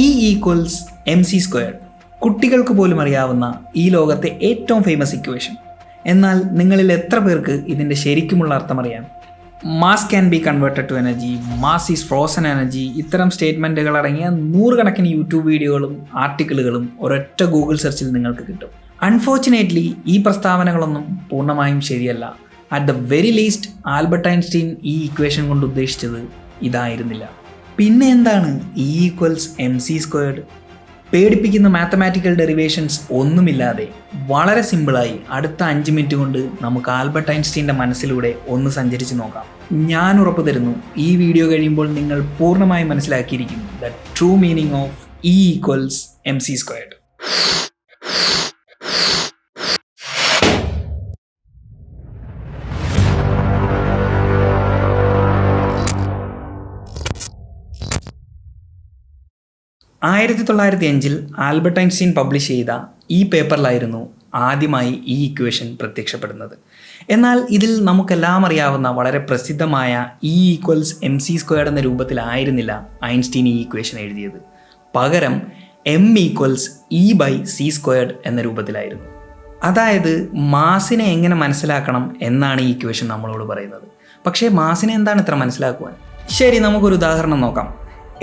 E=mc². കുട്ടികൾക്ക് പോലും അറിയാവുന്ന ഈ ലോകത്തെ ഏറ്റവും ഫേമസ് ഇക്വേഷൻ. എന്നാൽ നിങ്ങളിൽ എത്ര പേർക്ക് ഇതിൻ്റെ ശരിക്കുമുള്ള അർത്ഥം അറിയാം? Mass can be converted to energy, mass is frozen energy, ഇത്തരം സ്റ്റേറ്റ്മെൻറ്റുകൾ അടങ്ങിയ നൂറുകണക്കിന് യൂട്യൂബ് വീഡിയോകളും ആർട്ടിക്കിളുകളും ഒരൊറ്റ ഗൂഗിൾ സെർച്ചിൽ നിങ്ങൾക്ക് കിട്ടും. അൺഫോർച്ചുനേറ്റ്ലി ഈ പ്രസ്താവനകളൊന്നും പൂർണ്ണമായും ശരിയല്ല. At the very least Albert Einstein ഈ ഇക്വേഷൻ കൊണ്ട് ഉദ്ദേശിച്ചത് ഇതായിരുന്നില്ല. പിന്നെ എന്താണ് E=mc²? പേടിപ്പിക്കുന്ന മാത്തമാറ്റിക്കൽ ഡെറിവേഷൻസ് ഒന്നുമില്ലാതെ വളരെ സിമ്പിളായി അടുത്ത 5 മിനിറ്റ് കൊണ്ട് നമുക്ക് ആൽബർട്ട് ഐൻസ്റ്റീൻ്റെ മനസ്സിലൂടെ ഒന്ന് സഞ്ചരിച്ച് നോക്കാം. ഞാൻ ഉറപ്പു തരുന്നു, ഈ വീഡിയോ കഴിയുമ്പോൾ നിങ്ങൾ പൂർണ്ണമായും മനസ്സിലാക്കിയിരിക്കും the true meaning of E=mc². 1905 Albert Einstein publish ചെയ്ത ഈ പേപ്പറിലായിരുന്നു ആദ്യമായി ഈ ഇക്വേഷൻ പ്രത്യക്ഷപ്പെടുന്നത്. എന്നാൽ ഇതിൽ നമുക്കെല്ലാം അറിയാവുന്ന വളരെ പ്രസിദ്ധമായ E=mc² എന്ന രൂപത്തിലായിരുന്നില്ല ഐൻസ്റ്റീൻ ഈ ഇക്വേഷൻ എഴുതിയത്. പകരം m=E/c² എന്ന രൂപത്തിലായിരുന്നു. അതായത് മാസിനെ എങ്ങനെ മനസ്സിലാക്കണം എന്നാണ് ഈ ഇക്വേഷൻ നമ്മളോട് പറയുന്നത്. പക്ഷേ മാസിനെ എന്താണ് ഇത്ര മനസ്സിലാക്കുവാൻ? ശരി, നമുക്കൊരു ഉദാഹരണം നോക്കാം.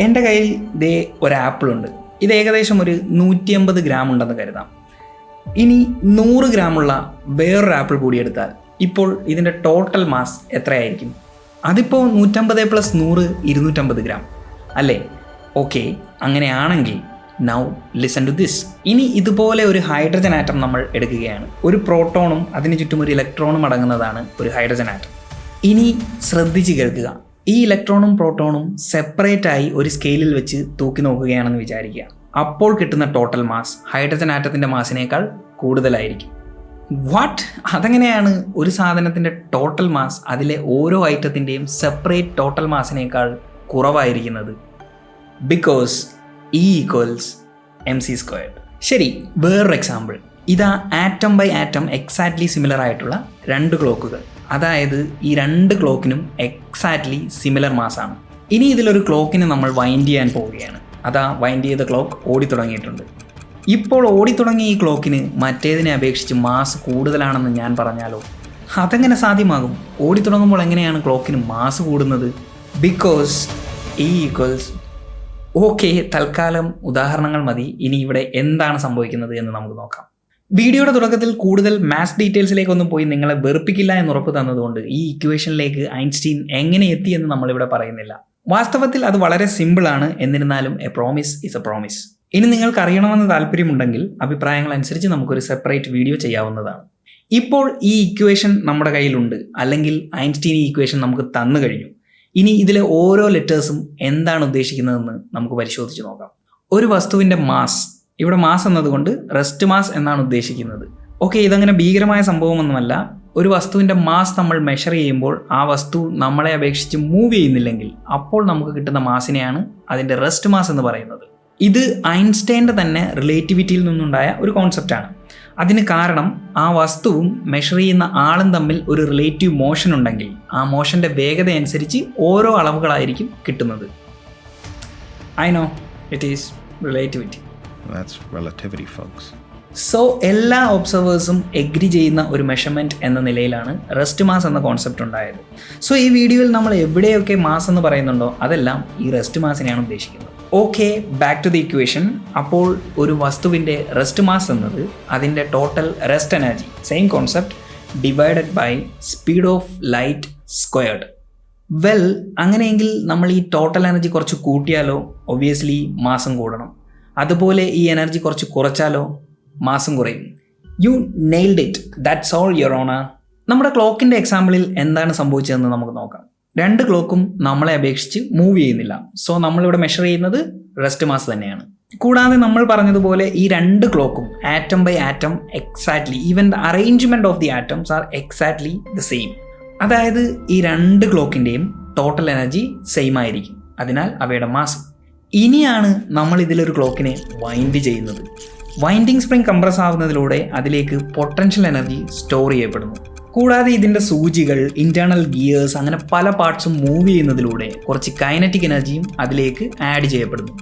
എൻ്റെ കയ്യിൽ ദേ ഒരു ആപ്പിളുണ്ട്. ഇത് ഏകദേശം ഒരു 150 ഗ്രാം ഉണ്ടെന്ന് കരുതാം. ഇനി 100 ഗ്രാമുള്ള വേറൊരു ആപ്പിൾ കൂടി എടുത്താൽ ഇപ്പോൾ ഇതിൻ്റെ ടോട്ടൽ മാസ് എത്രയായിരിക്കും? അതിപ്പോൾ 150 + 100 250 ഗ്രാം അല്ലേ? ഓക്കെ, അങ്ങനെയാണെങ്കിൽ നൗ ലിസൺ ടു ദിസ്. ഇനി ഇതുപോലെ ഒരു ഹൈഡ്രജൻ ആറ്റം നമ്മൾ എടുക്കുകയാണ്. ഒരു പ്രോട്ടോണും അതിന് ചുറ്റും ഒരു ഇലക്ട്രോണും അടങ്ങുന്നതാണ് ഒരു ഹൈഡ്രജൻ ആറ്റം. ഇനി ശ്രദ്ധിച്ച് കേൾക്കുക. ഈ ഇലക്ട്രോണും പ്രോട്ടോണും സെപ്പറേറ്റായി ഒരു സ്കെയിലിൽ വെച്ച് തൂക്കി നോക്കുകയാണെന്ന് വിചാരിക്കുക. അപ്പോൾ കിട്ടുന്ന ടോട്ടൽ മാസ് ഹൈഡ്രജൻ ആറ്റത്തിൻ്റെ മാസിനേക്കാൾ കൂടുതലായിരിക്കും. വാട്ട്? അതെങ്ങനെയാണ് ഒരു സാധനത്തിൻ്റെ ടോട്ടൽ മാസ് അതിലെ ഓരോ ഐറ്റത്തിൻ്റെയും സെപ്പറേറ്റ് ടോട്ടൽ മാസിനേക്കാൾ കുറവായിരിക്കുന്നത്? Because E=mc². ശരി, വേറൊരു എക്സാമ്പിൾ. ഇതാ atom by atom exactly similar ആയിട്ടുള്ള 2 ക്ലോക്കുകൾ. അതായത് ഈ 2 ക്ലോക്കിനും എക്സാക്ട്ലി സിമിലർ മാസാണ്. ഇനി ഇതിലൊരു ക്ലോക്കിനെ നമ്മൾ വൈൻഡ് ചെയ്യാൻ പോവുകയാണ്. അതാ വൈൻഡ് ചെയ്ത ക്ലോക്ക് ഓടിത്തുടങ്ങിയിട്ടുണ്ട്. ഇപ്പോൾ ഓടിത്തുടങ്ങിയ ഈ ക്ലോക്കിന് മറ്റേതിനെ അപേക്ഷിച്ച് മാസ് കൂടുതലാണെന്ന് ഞാൻ പറഞ്ഞാലോ? അതെങ്ങനെ സാധ്യമാകും? ഓടിത്തുടങ്ങുമ്പോൾ എങ്ങനെയാണ് ക്ലോക്കിന് മാസ് കൂടുന്നത്? ബിക്കോസ് ഓക്കെ, തൽക്കാലം ഉദാഹരണങ്ങൾ മതി. ഇനി ഇവിടെ എന്താണ് സംഭവിക്കുന്നത് എന്ന് നമുക്ക് നോക്കാം. വീഡിയോയുടെ തുടക്കത്തിൽ കൂടുതൽ മാത്സ് ഡീറ്റെയിൽസിലേക്കൊന്നും പോയി നിങ്ങളെ വെറുപ്പിക്കില്ല എന്ന് ഉറപ്പ് തന്നതുകൊണ്ട് ഈ ഇക്വേഷനിലേക്ക് ഐൻസ്റ്റീൻ എങ്ങനെ എത്തി എന്ന് നമ്മളിവിടെ പറയുന്നില്ല. വാസ്തവത്തിൽ അത് വളരെ സിമ്പിളാണ്. എന്നിരുന്നാലും A promise is A promise. ഇനി നിങ്ങൾക്ക് അറിയണമെന്ന് താല്പര്യമുണ്ടെങ്കിൽ അഭിപ്രായങ്ങൾ അനുസരിച്ച് നമുക്കൊരു സെപ്പറേറ്റ് വീഡിയോ ചെയ്യാവുന്നതാണ്. ഇപ്പോൾ ഈ ഇക്വേഷൻ നമ്മുടെ കയ്യിലുണ്ട്, അല്ലെങ്കിൽ ഐൻസ്റ്റീൻ ഈ ഇക്വേഷൻ നമുക്ക് തന്നു കഴിഞ്ഞു. ഇനി ഇതിലെ ഓരോ ലെറ്റേഴ്സും എന്താണ് ഉദ്ദേശിക്കുന്നതെന്ന് നമുക്ക് പരിശോധിച്ച് നോക്കാം. ഒരു വസ്തുവിൻ്റെ മാസ്, ഇവിടെ മാസ് എന്നതുകൊണ്ട് റെസ്റ്റ് മാസ് എന്നാണ് ഉദ്ദേശിക്കുന്നത്. ഓക്കെ, ഇതങ്ങനെ ഭീകരമായ സംഭവമൊന്നുമല്ല. ഒരു വസ്തുവിൻ്റെ മാസ് നമ്മൾ മെഷർ ചെയ്യുമ്പോൾ ആ വസ്തു നമ്മളെ അപേക്ഷിച്ച് മൂവ് ചെയ്യുന്നില്ലെങ്കിൽ അപ്പോൾ നമുക്ക് കിട്ടുന്ന മാസിനെയാണ് അതിൻ്റെ റെസ്റ്റ് മാസ് എന്ന് പറയുന്നത്. ഇത് ഐൻസ്റ്റൈൻ്റെ തന്നെ റിലേറ്റിവിറ്റിയിൽ നിന്നുണ്ടായ ഒരു കോൺസെപ്റ്റാണ്. അതിന് കാരണം ആ വസ്തുവും മെഷർ ചെയ്യുന്ന ആളും തമ്മിൽ ഒരു റിലേറ്റീവ് മോഷൻ ഉണ്ടെങ്കിൽ ആ മോഷൻ്റെ വേഗത അനുസരിച്ച് ഓരോ അളവുകളായിരിക്കും കിട്ടുന്നത്. I know it is relativity. That's relativity, folks. So എല്ലാ ഒബ്സർവേഴ്സും എഗ്രി ചെയ്യുന്ന ഒരു മെഷർമെൻറ്റ് എന്ന നിലയിലാണ് റെസ്റ്റ് മാസ് എന്ന കോൺസെപ്റ്റ് ഉണ്ടായത്. സോ ഈ വീഡിയോയിൽ നമ്മൾ എവിടെയൊക്കെ മാസ് എന്ന് പറയുന്നുണ്ടോ അതെല്ലാം ഈ റെസ്റ്റ് മാസിനെയാണ് ഉദ്ദേശിക്കുന്നത്. Okay, back to the equation. അപ്പോൾ ഒരു വസ്തുവിൻ്റെ റെസ്റ്റ് മാസ് എന്നത് അതിൻ്റെ total rest energy, same concept, divided by speed of light squared. Well, അങ്ങനെയെങ്കിൽ നമ്മൾ ഈ ടോട്ടൽ എനർജി കുറച്ച് കൂട്ടിയാലോ ഒബ്വിയസ്ലി മാസും കൂടണം. അതുപോലെ ഈ എനർജി കുറച്ച് കുറച്ചാലോ മാസും കുറയും. You nailed it. That's all your honour. നമ്മുടെ ക്ലോക്കിൻ്റെ എക്സാമ്പിളിൽ എന്താണ് സംഭവിച്ചതെന്ന് നമുക്ക് നോക്കാം. 2 ക്ലോക്കും നമ്മളെ അപേക്ഷിച്ച് മൂവ് ചെയ്യുന്നില്ല. സോ നമ്മളിവിടെ മെഷർ ചെയ്യുന്നത് റെസ്റ്റ് മാസ് തന്നെയാണ്. കൂടാതെ നമ്മൾ പറഞ്ഞതുപോലെ ഈ 2 ക്ലോക്കും atom by atom exactly, even the arrangement of the atoms are exactly the same. അതായത് ഈ 2 ക്ലോക്കിൻ്റെയും ടോട്ടൽ എനർജി സെയിം ആയിരിക്കും. അതിനാൽ അവയുടെ മാസ്. ഇനിയാണ് നമ്മൾ ഇതിലൊരു ക്ലോക്കിനെ വൈൻഡ് ചെയ്യുന്നത്. വൈൻഡിങ് സ്പ്രിംഗ് കംപ്രസ് ആവുന്നതിലൂടെ അതിലേക്ക് പൊട്ടൻഷ്യൽ എനർജി സ്റ്റോർ ചെയ്യപ്പെടുന്നു. കൂടാതെ ഇതിൻ്റെ സൂചികൾ, ഇൻറ്റേർണൽ ഗിയേഴ്സ്, അങ്ങനെ പല പാർട്സും മൂവ് ചെയ്യുന്നതിലൂടെ കുറച്ച് കൈനറ്റിക് എനർജിയും അതിലേക്ക് ആഡ് ചെയ്യപ്പെടുന്നു.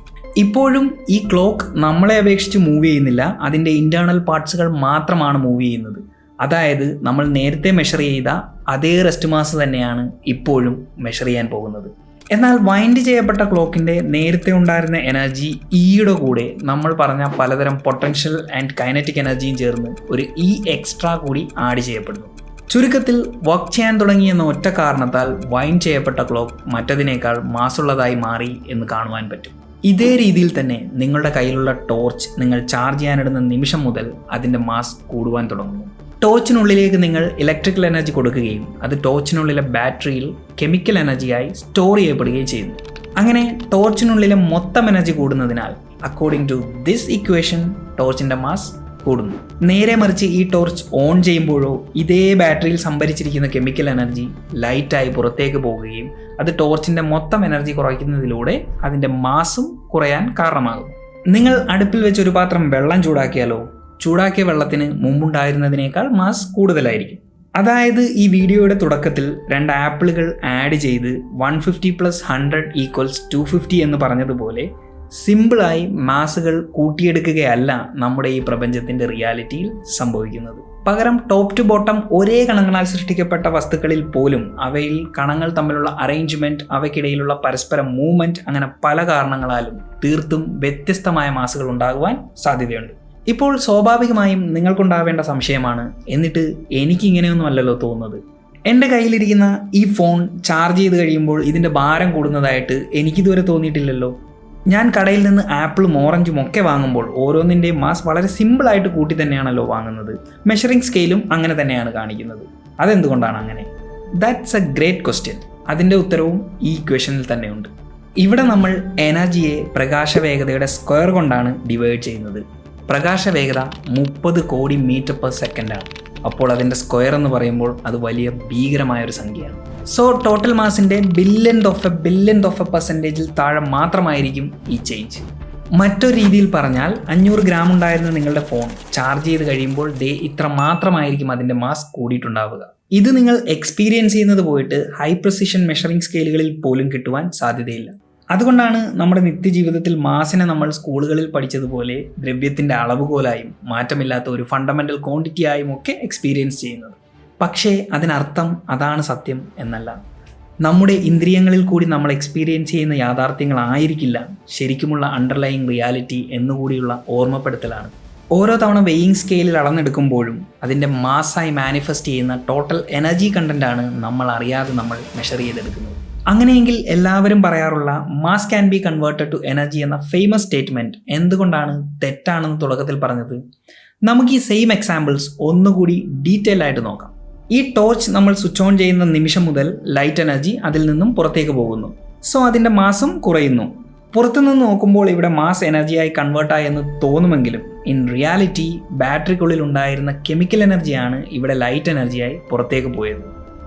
ഇപ്പോഴും ഈ ക്ലോക്ക് നമ്മളെ അപേക്ഷിച്ച് മൂവ് ചെയ്യുന്നില്ല, അതിൻ്റെ ഇൻറ്റേർണൽ പാർട്സുകൾ മാത്രമാണ് മൂവ് ചെയ്യുന്നത്. അതായത് നമ്മൾ നേരത്തെ മെഷർ ചെയ്ത അതേ റെസ്റ്റ് മാസ് തന്നെയാണ് ഇപ്പോഴും മെഷർ ചെയ്യാൻ പോകുന്നത്. എന്നാൽ വൈൻഡ് ചെയ്യപ്പെട്ട ക്ലോക്കിൻ്റെ നേരത്തെ ഉണ്ടായിരുന്ന എനർജി ഇയുടെ കൂടെ നമ്മൾ പറഞ്ഞ പലതരം പൊട്ടൻഷ്യൽ ആൻഡ് കൈനറ്റിക് എനർജിയും ചേർന്ന് ഒരു ഇ എക്സ്ട്രാ കൂടി ആഡ് ചെയ്യപ്പെടുന്നു. ചുരുക്കത്തിൽ വർക്ക് ചെയ്യാൻ തുടങ്ങിയെന്ന ഒറ്റ കാരണത്താൽ വൈൻഡ് ചെയ്യപ്പെട്ട ക്ലോക്ക് മറ്റതിനേക്കാൾ മാസുള്ളതായി മാറി എന്ന് കാണുവാൻ പറ്റും. ഇതേ രീതിയിൽ തന്നെ നിങ്ങളുടെ കയ്യിലുള്ള ടോർച്ച് നിങ്ങൾ ചാർജ് ചെയ്യാനിടുന്ന നിമിഷം മുതൽ അതിൻ്റെ മാസ് കൂടുവാൻ തുടങ്ങുന്നു. ടോർച്ചിനുള്ളിലേക്ക് നിങ്ങൾ ഇലക്ട്രിക്കൽ എനർജി കൊടുക്കുകയും അത് ടോർച്ചിനുള്ളിലെ ബാറ്ററിയിൽ കെമിക്കൽ എനർജിയായി സ്റ്റോർ ചെയ്യപ്പെടുകയും ചെയ്യുന്നു. അങ്ങനെ ടോർച്ചിനുള്ളിലെ മൊത്തം എനർജി കൂടുന്നതിനാൽ അക്കോർഡിംഗ് ടു ദിസ് ഇക്വേഷൻ ടോർച്ചിൻ്റെ മാസ് കൂടുന്നു. നേരെ മറിച്ച് ഈ ടോർച്ച് ഓൺ ചെയ്യുമ്പോഴോ ഇതേ ബാറ്ററിയിൽ സംഭരിച്ചിരിക്കുന്ന കെമിക്കൽ എനർജി ലൈറ്റായി പുറത്തേക്ക് പോകുകയും അത് ടോർച്ചിൻ്റെ മൊത്തം എനർജി കുറയ്ക്കുന്നതിലൂടെ അതിൻ്റെ മാസും കുറയാൻ കാരണമാകും. നിങ്ങൾ അടുപ്പിൽ വെച്ച് ഒരു പാത്രം വെള്ളം ചൂടാക്കിയാലോ ചൂടാക്കിയ വെള്ളത്തിന് മുമ്പുണ്ടായിരുന്നതിനേക്കാൾ മാസ് കൂടുതലായിരിക്കും. അതായത് ഈ വീഡിയോയുടെ തുടക്കത്തിൽ 2 ആപ്പിളുകൾ ആഡ് ചെയ്ത് 150 + 100 = 250 എന്ന് പറഞ്ഞതുപോലെ സിമ്പിളായി മാസുകൾ കൂട്ടിയെടുക്കുകയല്ല നമ്മുടെ ഈ പ്രപഞ്ചത്തിൻ്റെ റിയാലിറ്റിയിൽ സംഭവിക്കുന്നത്. പകരം ടോപ്പ് ടു ബോട്ടം ഒരേ കണങ്ങളാൽ സൃഷ്ടിക്കപ്പെട്ട വസ്തുക്കളിൽ പോലും അവയിൽ കണങ്ങൾ തമ്മിലുള്ള അറേഞ്ച്മെൻറ്റ്, അവയ്ക്കിടയിലുള്ള പരസ്പര മൂവ്മെൻറ്റ്, അങ്ങനെ പല കാരണങ്ങളാലും തീർത്തും വ്യത്യസ്തമായ മാസുകൾ ഉണ്ടാകുവാൻ സാധ്യതയുണ്ട്. ഇപ്പോൾ സ്വാഭാവികമായും നിങ്ങൾക്കുണ്ടാവേണ്ട സംശയമാണ്, എന്നിട്ട് എനിക്കിങ്ങനെയൊന്നും അല്ലല്ലോ തോന്നുന്നത്. എൻ്റെ കയ്യിലിരിക്കുന്ന ഈ ഫോൺ ചാർജ് ചെയ്ത് കഴിയുമ്പോൾ ഇതിൻ്റെ ഭാരം കൂടുന്നതായിട്ട് എനിക്കിതുവരെ തോന്നിയിട്ടില്ലല്ലോ. ഞാൻ കടയിൽ നിന്ന് ആപ്പിളും ഓറഞ്ചും ഒക്കെ വാങ്ങുമ്പോൾ ഓരോന്നിൻ്റെയും മാസ് വളരെ സിമ്പിളായിട്ട് കൂട്ടി തന്നെയാണല്ലോ വാങ്ങുന്നത്. മെഷറിംഗ് സ്കെയിലും അങ്ങനെ തന്നെയാണ് കാണിക്കുന്നത്. അതെന്തുകൊണ്ടാണ് അങ്ങനെ? That's A great question. അതിൻ്റെ ഉത്തരവും ഈ ഇക്വേഷനിൽ തന്നെയുണ്ട്. ഇവിടെ നമ്മൾ എനർജിയെ പ്രകാശവേഗതയുടെ സ്ക്വയർ കൊണ്ടാണ് ഡിവൈഡ് ചെയ്യുന്നത്. പ്രകാശവേഗത 30 കോടി മീറ്റർ/സെക്കൻഡ് ആണ്. അപ്പോൾ അതിൻ്റെ സ്ക്വയർ എന്ന് പറയുമ്പോൾ അത് വലിയ ഭീകരമായൊരു സംഖ്യയാണ്. സോ ടോട്ടൽ മാസിൻ്റെ ബില്യൺത് ഓഫ് എ പെർസെൻറ്റേജിൽ താഴെ മാത്രമായിരിക്കും ഈ ചേഞ്ച്. മറ്റൊരു രീതിയിൽ പറഞ്ഞാൽ 500 ഗ്രാം ഉണ്ടായിരുന്ന നിങ്ങളുടെ ഫോൺ ചാർജ് ചെയ്ത് കഴിയുമ്പോൾ ഇത്ര മാത്രമായിരിക്കും അതിൻ്റെ മാസ് കൂടിയിട്ടുണ്ടാവുക. ഇത് നിങ്ങൾ എക്സ്പീരിയൻസ് ചെയ്യുന്നത് പോയിട്ട് ഹൈ പ്രിസിഷൻ മെഷറിംഗ് സ്കെയിലുകളിൽ പോലും കിട്ടുവാൻ സാധ്യതയില്ല. അതുകൊണ്ടാണ് നമ്മുടെ നിത്യജീവിതത്തിൽ മാസിനെ നമ്മൾ സ്കൂളുകളിൽ പഠിച്ചതുപോലെ ദ്രവ്യത്തിൻ്റെ അളവുകോലായും മാറ്റമില്ലാത്ത ഒരു ഫണ്ടമെൻ്റൽ ക്വാണ്ടിറ്റിയായും ഒക്കെ എക്സ്പീരിയൻസ് ചെയ്യുന്നത്. പക്ഷേ അതിനർത്ഥം അതാണ് സത്യം എന്നല്ല. നമ്മുടെ ഇന്ദ്രിയങ്ങളിൽ കൂടി നമ്മൾ എക്സ്പീരിയൻസ് ചെയ്യുന്ന യാഥാർത്ഥ്യങ്ങളായിരിക്കില്ല ശരിക്കുമുള്ള അണ്ടർലൈയിങ് റിയാലിറ്റി എന്നുകൂടിയുള്ള ഓർമ്മപ്പെടുത്തലാണ്. ഓരോ തവണ വെയിങ് സ്കെയിലിൽ അളന്നെടുക്കുമ്പോഴും അതിൻ്റെ മാസ്സായി മാനിഫെസ്റ്റ് ചെയ്യുന്ന ടോട്ടൽ എനർജി കണ്ടൻ്റാണ് നമ്മൾ അറിയാതെ നമ്മൾ മെഷർ ചെയ്തെടുക്കുന്നത്. അങ്ങനെയെങ്കിൽ എല്ലാവരും പറയാറുള്ള mass can be converted to energy എന്ന ഫേമസ് സ്റ്റേറ്റ്മെൻറ്റ് എന്തുകൊണ്ടാണ് തെറ്റാണെന്ന് തുടക്കത്തിൽ പറഞ്ഞത്? നമുക്ക് ഈ സെയിം എക്സാമ്പിൾസ് ഒന്നുകൂടി ഡീറ്റെയിൽ ആയിട്ട് നോക്കാം. ഈ ടോർച്ച് നമ്മൾ സ്വിച്ച് ഓൺ ചെയ്യുന്ന നിമിഷം മുതൽ ലൈറ്റ് എനർജി അതിൽ നിന്നും പുറത്തേക്ക് പോകുന്നു. സോ അതിൻ്റെ മാസും കുറയുന്നു. പുറത്തുനിന്ന് നോക്കുമ്പോൾ ഇവിടെ മാസ് എനർജിയായി കൺവേർട്ടായി എന്ന് തോന്നുമെങ്കിലും ഇൻ റിയാലിറ്റി ബാറ്ററിക്കുള്ളിൽ ഉണ്ടായിരുന്ന കെമിക്കൽ എനർജിയാണ് ഇവിടെ ലൈറ്റ് എനർജിയായി പുറത്തേക്ക് പോയത്.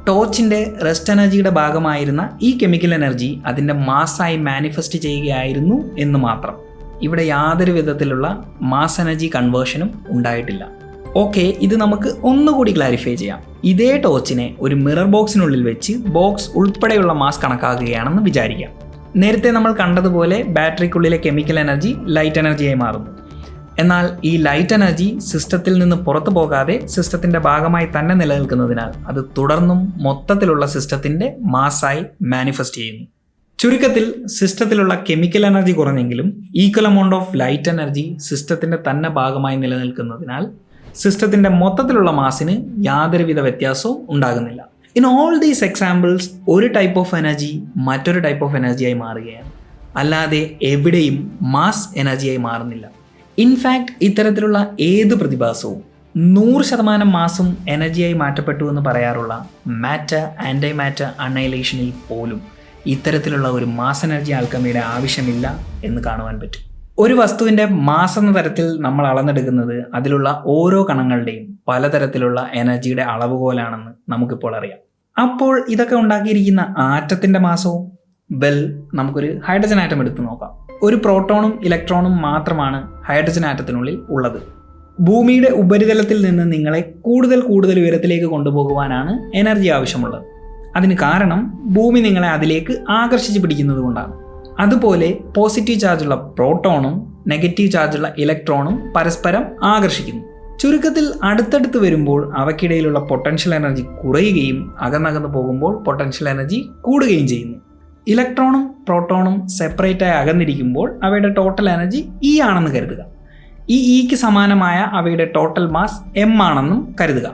ടോർച്ചിൻ്റെ റെസ്റ്റ് എനർജിയുടെ ഭാഗമായിരുന്ന ഈ കെമിക്കൽ എനർജി അതിൻ്റെ മാസ്സായി മാനിഫെസ്റ്റ് ചെയ്യുകയായിരുന്നു എന്ന് മാത്രം. ഇവിടെ യാതൊരു വിധത്തിലുള്ള മാസ് എനർജി കൺവേർഷനും ഉണ്ടായിട്ടില്ല. ഓക്കെ, ഇത് നമുക്ക് ഒന്നുകൂടി ക്ലാരിഫൈ ചെയ്യാം. ഇതേ ടോർച്ചിനെ ഒരു മിറർ ബോക്സിനുള്ളിൽ വെച്ച് ബോക്സ് ഉൾപ്പെടെയുള്ള മാസ് കണക്കാക്കുകയാണെന്ന് വിചാരിക്കാം. നേരത്തെ നമ്മൾ കണ്ടതുപോലെ ബാറ്ററിക്കുള്ളിലെ കെമിക്കൽ എനർജി ലൈറ്റ് എനർജിയായി മാറുന്നു. എന്നാൽ ഈ ലൈറ്റ് എനർജി സിസ്റ്റത്തിൽ നിന്ന് പുറത്തു പോകാതെ സിസ്റ്റത്തിൻ്റെ ഭാഗമായി തന്നെ നിലനിൽക്കുന്നതിനാൽ അത് തുടർന്നും മൊത്തത്തിലുള്ള സിസ്റ്റത്തിൻ്റെ മാസ്സായി മാനിഫെസ്റ്റ് ചെയ്യുന്നു. ചുരുക്കത്തിൽ സിസ്റ്റത്തിലുള്ള കെമിക്കൽ എനർജി കുറഞ്ഞെങ്കിലും equal amount of light energy സിസ്റ്റത്തിൻ്റെ തന്നെ ഭാഗമായി നിലനിൽക്കുന്നതിനാൽ സിസ്റ്റത്തിൻ്റെ മൊത്തത്തിലുള്ള മാസിന് യാതൊരുവിധ വ്യത്യാസവും ഉണ്ടാകുന്നില്ല. ഇൻ ഓൾ ദീസ് എക്സാമ്പിൾസ് ഒരു ടൈപ്പ് ഓഫ് എനർജി മറ്റൊരു ടൈപ്പ് ഓഫ് എനർജിയായി മാറുകയാണ്, അല്ലാതെ എവിടെയും മാസ് എനർജിയായി മാറുന്നില്ല. ഇൻഫാക്റ്റ് ഇത്തരത്തിലുള്ള ഏത് പ്രതിഭാസവും 100% മാസും എനർജിയായി മാറ്റപ്പെട്ടു എന്ന് പറയാറുള്ള മാറ്റർ ആൻറ്റി മാറ്റർ അന്നൈലേഷനിൽ പോലും ഇത്തരത്തിലുള്ള ഒരു മാസ് എനർജി ആൽക്കമിയുടെ ആവശ്യമില്ല എന്ന് കാണുവാൻ പറ്റും. ഒരു വസ്തുവിൻ്റെ മാസ് എന്ന തരത്തിൽ നമ്മൾ അളന്നെടുക്കുന്നത് അതിലുള്ള ഓരോ കണങ്ങളുടെയും പലതരത്തിലുള്ള എനർജിയുടെ അളവുകോലാണെന്ന് നമുക്കിപ്പോൾ അറിയാം. അപ്പോൾ ഇതൊക്കെ ഉണ്ടാക്കിയിരിക്കുന്ന ആറ്റത്തിൻ്റെ മാസവും നമുക്കൊരു ഹൈഡ്രജൻ ആറ്റം എടുത്ത് നോക്കാം. ഒരു പ്രോട്ടോണും ഇലക്ട്രോണും മാത്രമാണ് ഹൈഡ്രജൻ ആറ്റത്തിനുള്ളിൽ ഉള്ളത്. ഭൂമിയുടെ ഉപരിതലത്തിൽ നിന്ന് നിങ്ങളെ കൂടുതൽ ഉയരത്തിലേക്ക് കൊണ്ടുപോകുവാനാണ് എനർജി ആവശ്യമുള്ളത്. അതിന് കാരണം ഭൂമി നിങ്ങളെ അതിലേക്ക് ആകർഷിച്ച് പിടിക്കുന്നത് കൊണ്ടാണ്. അതുപോലെ പോസിറ്റീവ് ചാർജുള്ള പ്രോട്ടോണും നെഗറ്റീവ് ചാർജുള്ള ഇലക്ട്രോണും പരസ്പരം ആകർഷിക്കുന്നു. ചുരുക്കത്തിൽ അടുത്തടുത്ത് വരുമ്പോൾ അവയ്ക്കിടയിലുള്ള പൊട്ടൻഷ്യൽ എനർജി കുറയുകയും അകന്നകന്ന് പോകുമ്പോൾ പൊട്ടൻഷ്യൽ എനർജി കൂടുകയും ചെയ്യുന്നു. ഇലക്ട്രോണും പ്രോട്ടോണും സെപ്പറേറ്റായി അകന്നിരിക്കുമ്പോൾ അവയുടെ ടോട്ടൽ എനർജി E ആണെന്ന് കരുതുക. ഈ Eക്ക് സമാനമായ അവയുടെ ടോട്ടൽ മാസ് M ആണെന്നും കരുതുക.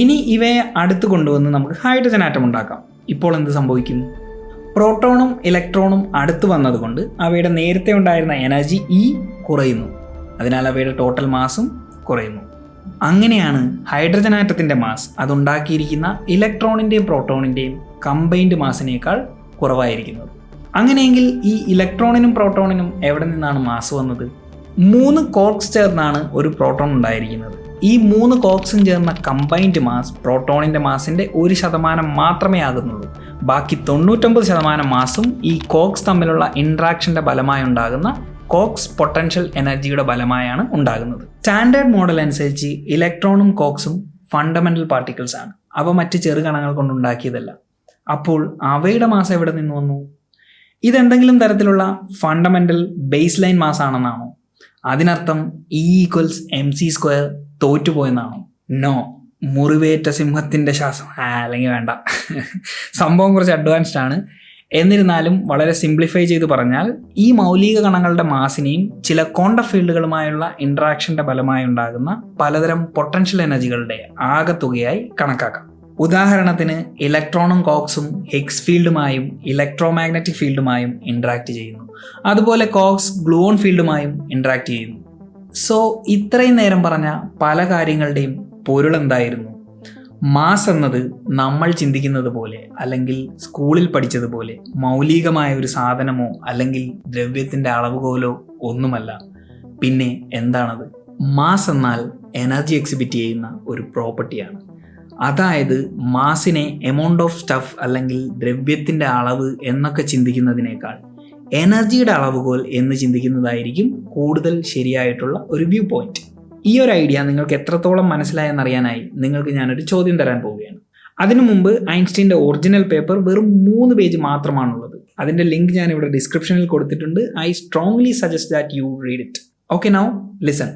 ഇനി ഇവയെ അടുത്ത് കൊണ്ടുവന്ന് നമുക്ക് ഹൈഡ്രജൻ ആറ്റം ഉണ്ടാക്കാം. ഇപ്പോൾ എന്ത് സംഭവിക്കും? പ്രോട്ടോണും ഇലക്ട്രോണും അടുത്ത് വന്നതുകൊണ്ട് അവയുടെ നേരത്തെ ഉണ്ടായിരുന്ന എനർജി E കുറയുന്നു. അതിനാൽ അവയുടെ ടോട്ടൽ മാസും കുറയുന്നു. അങ്ങനെയാണ് ഹൈഡ്രജൻ ആറ്റത്തിൻ്റെ മാസ് അതുണ്ടാക്കിയിരിക്കുന്ന ഇലക്ട്രോണിൻ്റെയും പ്രോട്ടോണിൻ്റെയും കമ്പൈൻഡ് മാസിനേക്കാൾ കുറവായിരിക്കുന്നത്. അങ്ങനെയെങ്കിൽ ഈ ഇലക്ട്രോണിനും പ്രോട്ടോണിനും എവിടെ നിന്നാണ് മാസ് വന്നത്? 3 കോർക്സ് ചേർന്നാണ് ഒരു പ്രോട്ടോൺ ഉണ്ടായിരിക്കുന്നത്. ഈ 3 കോർക്സും ചേർന്ന കമ്പൈൻഡ് മാസ് പ്രോട്ടോണിൻ്റെ മാസിൻ്റെ 1% മാത്രമേ ആകുന്നുള്ളൂ. ബാക്കി 99% മാസും ഈ കോർക്സ് തമ്മിലുള്ള ഇൻട്രാക്ഷൻ്റെ ഫലമായി ഉണ്ടാകുന്ന കോർക്സ് പൊട്ടൻഷ്യൽ എനർജിയുടെ ഫലമായാണ് ഉണ്ടാകുന്നത്. സ്റ്റാൻഡേർഡ് മോഡൽ അനുസരിച്ച് ഇലക്ട്രോണും കോർക്സും ഫണ്ടമെൻ്റൽ പാർട്ടിക്കിൾസ് ആണ്. അവ മറ്റ് ചെറുകണങ്ങൾ കൊണ്ടുണ്ടാക്കിയതല്ല. അപ്പോൾ അവയുടെ മാസ് എവിടെ നിന്ന് വന്നു? ഇതെന്തെങ്കിലും തരത്തിലുള്ള ഫണ്ടമെൻ്റൽ ബേസ് ലൈൻ മാസ് ആണെന്നാണോ? അതിനർത്ഥം E = mc² തോറ്റുപോയെന്നാണോ? നോ. മുറിവേറ്റ സിംഹത്തിൻ്റെ ശ്വാസം അല്ലെങ്കിൽ വേണ്ട. സംഭവം കുറച്ച് അഡ്വാൻസ്ഡ് ആണ്. എന്നിരുന്നാലും വളരെ സിംപ്ലിഫൈ ചെയ്ത് പറഞ്ഞാൽ ഈ മൗലിക കണങ്ങളുടെ മാസിനെയും ചില ക്വാണ്ടം ഫീൽഡുകളുമായുള്ള ഇൻട്രാക്ഷൻ്റെ ഫലമായി ഉണ്ടാകുന്ന പലതരം പൊട്ടൻഷ്യൽ എനർജികളുടെ ആകെത്തുകയായി കണക്കാക്കാം. ഉദാഹരണത്തിന് ഇലക്ട്രോണും കോർക്സും ഹിഗ്സ് ഫീൽഡുമായും ഇലക്ട്രോമാഗ്നറ്റിക് ഫീൽഡുമായും ഇൻട്രാക്ട് ചെയ്യുന്നു. അതുപോലെ കോർക്സ് ഗ്ലൂവോൺ ഫീൽഡുമായും ഇൻട്രാക്ട് ചെയ്യുന്നു. സോ ഇത്രയും നേരം പറഞ്ഞ പല കാര്യങ്ങളുടെയും പൊരുളെന്തായിരുന്നു? മാസ് എന്നത് നമ്മൾ ചിന്തിക്കുന്നത് പോലെ അല്ലെങ്കിൽ സ്കൂളിൽ പഠിച്ചതുപോലെ മൗലികമായ ഒരു സാധനമോ അല്ലെങ്കിൽ ദ്രവ്യത്തിൻ്റെ അളവുകോലോ ഒന്നുമല്ല. പിന്നെ എന്താണത്? മാസ് എന്നാൽ എനർജി എക്സിബിറ്റ് ചെയ്യുന്ന ഒരു പ്രോപ്പർട്ടിയാണ്. അതായത് മാസിനെ എമൗണ്ട് ഓഫ് സ്റ്റഫ് അല്ലെങ്കിൽ ദ്രവ്യത്തിൻ്റെ അളവ് എന്നൊക്കെ ചിന്തിക്കുന്നതിനേക്കാൾ എനർജിയുടെ അളവുകോൽ എന്ന് ചിന്തിക്കുന്നതായിരിക്കും കൂടുതൽ ശരിയായിട്ടുള്ള ഒരു വ്യൂ പോയിന്റ്. ഈ ഒരു ഐഡിയ നിങ്ങൾക്ക് എത്രത്തോളം മനസ്സിലായെന്നറിയാനായി നിങ്ങൾക്ക് ഞാനൊരു ചോദ്യം തരാൻ പോവുകയാണ്. അതിനു മുമ്പ് ഐൻസ്റ്റീൻ്റെ ഒറിജിനൽ പേപ്പർ വെറും 3 പേജ് മാത്രമാണുള്ളത്. അതിൻ്റെ ലിങ്ക് ഞാനിവിടെ ഡിസ്ക്രിപ്ഷനിൽ കൊടുത്തിട്ടുണ്ട്. I strongly suggest that you read it. Okay, now listen.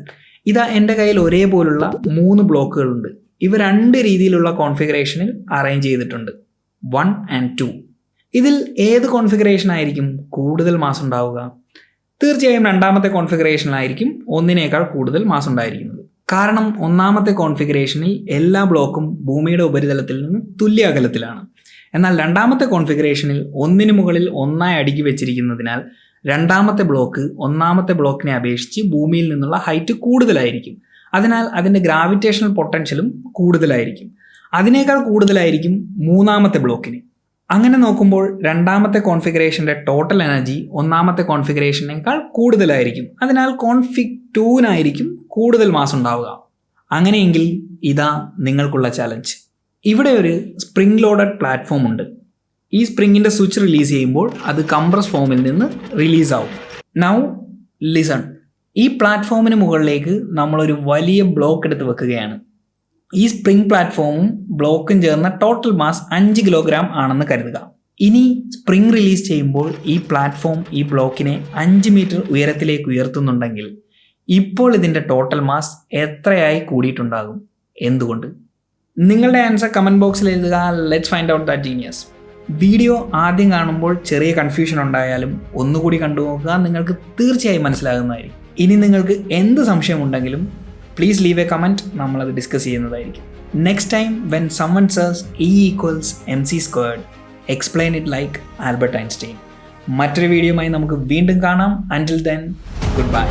ഇതാ എൻ്റെ കയ്യിൽ ഒരേപോലുള്ള 3 ബ്ലോക്കുകളുണ്ട്. ഇവ 2 രീതിയിലുള്ള കോൺഫിഗറേഷനിൽ അറേഞ്ച് ചെയ്തിട്ടുണ്ട്, 1 and 2. ഇതിൽ ഏത് കോൺഫിഗറേഷൻ ആയിരിക്കും കൂടുതൽ മാസ് ഉണ്ടാവുക? തീർച്ചയായും രണ്ടാമത്തെ കോൺഫിഗറേഷനിലായിരിക്കും ഒന്നിനേക്കാൾ കൂടുതൽ മാസ് ഉണ്ടായിരിക്കുന്നത്. കാരണം ഒന്നാമത്തെ കോൺഫിഗറേഷനിൽ എല്ലാ ബ്ലോക്കും ഭൂമിയുടെ ഉപരിതലത്തിൽ നിന്ന് തുല്യ അകലത്തിലാണ്. എന്നാൽ രണ്ടാമത്തെ കോൺഫിഗറേഷനിൽ ഒന്നിനു മുകളിൽ ഒന്നായി അടുക്കി വെച്ചിരിക്കുന്നതിനാൽ രണ്ടാമത്തെ ബ്ലോക്ക് ഒന്നാമത്തെ ബ്ലോക്കിനെ അപേക്ഷിച്ച് ഭൂമിയിൽ നിന്നുള്ള ഹൈറ്റ് കൂടുതലായിരിക്കും. അതിനാൽ അതിൻ്റെ ഗ്രാവിറ്റേഷണൽ പൊട്ടൻഷ്യലും കൂടുതലായിരിക്കും. അതിനേക്കാൾ കൂടുതലായിരിക്കും മൂന്നാമത്തെ ബ്ലോക്കിന്. അങ്ങനെ നോക്കുമ്പോൾ രണ്ടാമത്തെ കോൺഫിഗറേഷൻ്റെ ടോട്ടൽ എനർജി ഒന്നാമത്തെ കോൺഫിഗറേഷനേക്കാൾ കൂടുതലായിരിക്കും. അതിനാൽ കോൺഫിഗ് 2-നായിരിക്കും കൂടുതൽ മാസ് ഉണ്ടാവുക. അങ്ങനെയെങ്കിൽ ഇതാ നിങ്ങൾക്കുള്ള ചലഞ്ച്. ഇവിടെ ഒരു സ്പ്രിംഗ് ലോഡഡ് പ്ലാറ്റ്ഫോം ഉണ്ട്. ഈ സ്പ്രിങ്ങിൻ്റെ സ്വിച്ച് റിലീസ് ചെയ്യുമ്പോൾ അത് കംപ്രസ് ഫോമിൽ നിന്ന് റിലീസാവും. Now listen. ഈ പ്ലാറ്റ്ഫോമിന് മുകളിലേക്ക് നമ്മളൊരു വലിയ ബ്ലോക്ക് എടുത്ത് വെക്കുകയാണ്. ഈ സ്പ്രിംഗ് പ്ലാറ്റ്ഫോമും ബ്ലോക്കും ചേർന്ന ടോട്ടൽ മാസ് 5 കിലോഗ്രാം ആണെന്ന് കരുതുക. ഇനി സ്പ്രിംഗ് റിലീസ് ചെയ്യുമ്പോൾ ഈ പ്ലാറ്റ്ഫോം ഈ ബ്ലോക്കിനെ 5 മീറ്റർ ഉയരത്തിലേക്ക് ഉയർത്തുന്നുണ്ടെങ്കിൽ ഇപ്പോൾ ഇതിൻ്റെ ടോട്ടൽ മാസ് എത്രയായി കൂടിയിട്ടുണ്ടാകും? എന്തുകൊണ്ട്? നിങ്ങളുടെ ആൻസർ കമൻറ്റ് ബോക്സിൽ എഴുതുക. Let's find out that genius. Video ആദ്യം കാണുമ്പോൾ ചെറിയ കൺഫ്യൂഷൻ ഉണ്ടായാലും ഒന്നുകൂടി കണ്ടു നോക്കുക, നിങ്ങൾക്ക് തീർച്ചയായും മനസ്സിലാകുന്നതായിരിക്കും. ഇനി നിങ്ങൾക്ക് എന്ത് സംശയമുണ്ടെങ്കിലും പ്ലീസ് ലീവ് എ കമൻറ്റ്, നമ്മളത് ഡിസ്കസ് ചെയ്യുന്നതായിരിക്കും. നെക്സ്റ്റ് ടൈം വെൻ സമ്മൺ സേഴ്സ് E = mc², explain it like Albert Einstein. മറ്റൊരു വീഡിയോയുമായി നമുക്ക് വീണ്ടും കാണാം. Until then, good by.